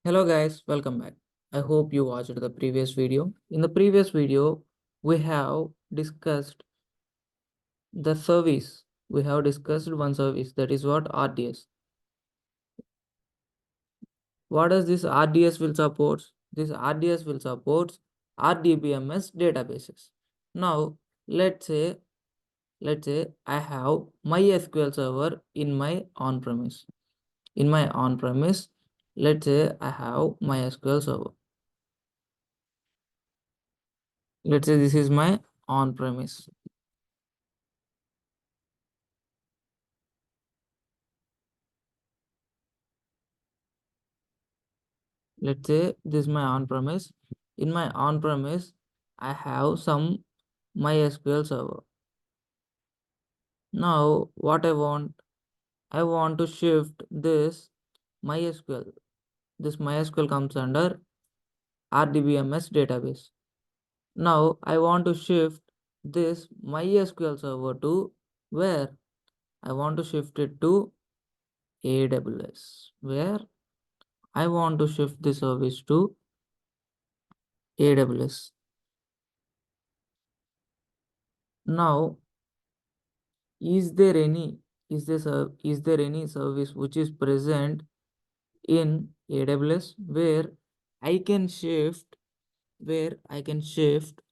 Hello guys, welcome back. I hope you watched the previous video. In the previous video, we have discussed the service. We have discussed one service, that is what RDS. What does this RDS will support? This RDS will support RDBMS databases. Now, let's say I have my SQL server in my on-premise. In my on-premise, let's say I have my SQL server. Let's say this is my on-premise. Let's say this is my on-premise. In my on-premise, I have some MySQL server. Now, what I want to shift this MySQL. This MySQL comes under RDBMS database. Now, I want to shift this MySQL server to where? I want to shift it to AWS. Where? I want to shift the service to AWS. Now, is there any is there any service which is present in AWS where I can shift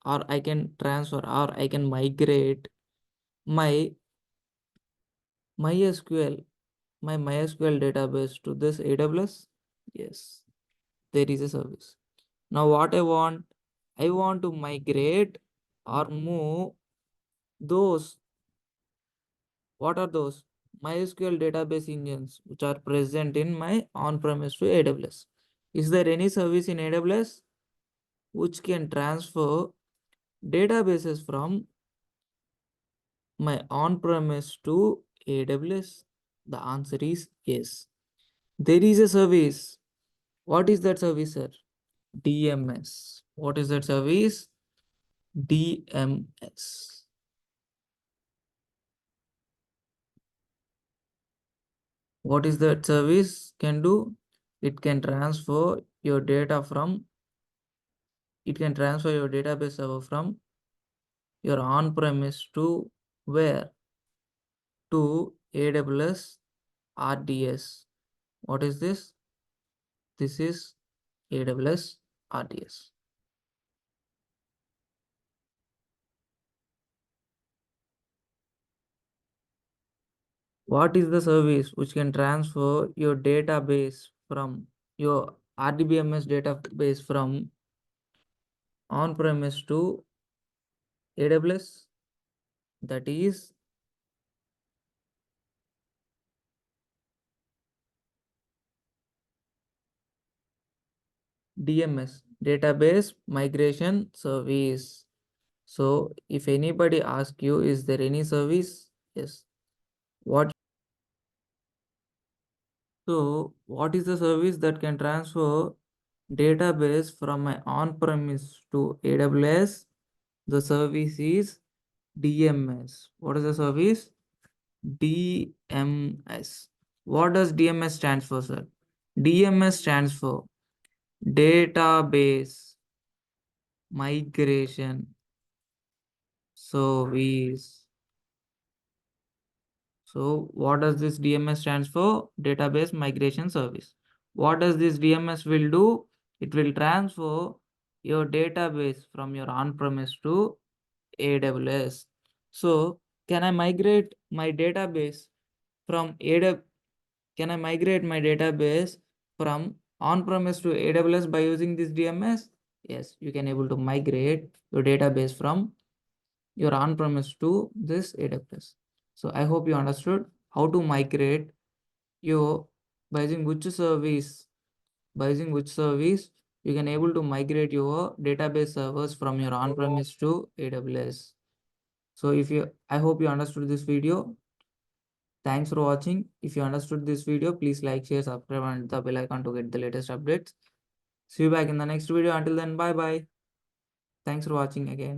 or I can transfer or I can migrate my MySQL my MySQL database to this AWS? Yes, there is a service. Now what I want to migrate or move those. What are those? MySQL database engines which are present in my on-premise to AWS. Is there any service in AWS which can transfer databases from my on-premise to AWS? The answer is yes. There is a service. What is that service, sir? DMS. What is that service? DMS. What is that service can do? It can transfer your data from it can transfer your database server from your on-premise to where? To AWS RDS. What is this? This is AWS RDS. What is the service which can transfer your database from your RDBMS database from on-premise to AWS? That is DMS, Database Migration Service. So if anybody asks you, is there any service? Yes. What is the service that can transfer database from my on-premise to AWS? The service is DMS. What is the service? DMS. What does DMS stands for, sir? DMS stands for Database Migration Service. So what does this DMS stands for? Database Migration Service. What does this DMS will do? It will transfer your database from your on-premise to AWS. So can I migrate my database from AWS? Can I migrate my database from on-premise to AWS by using this DMS? Yes, you can able to migrate your database from your on-premise to this AWS. So I hope you understood how to migrate your by using which service. By using which service you can able to migrate your database servers from your on-premise to AWS. So I hope you understood this video. Thanks for watching. If you understood this video, please like, share, subscribe, and the bell icon to get the latest updates. See you back in the next video. Until then, bye bye. Thanks for watching again.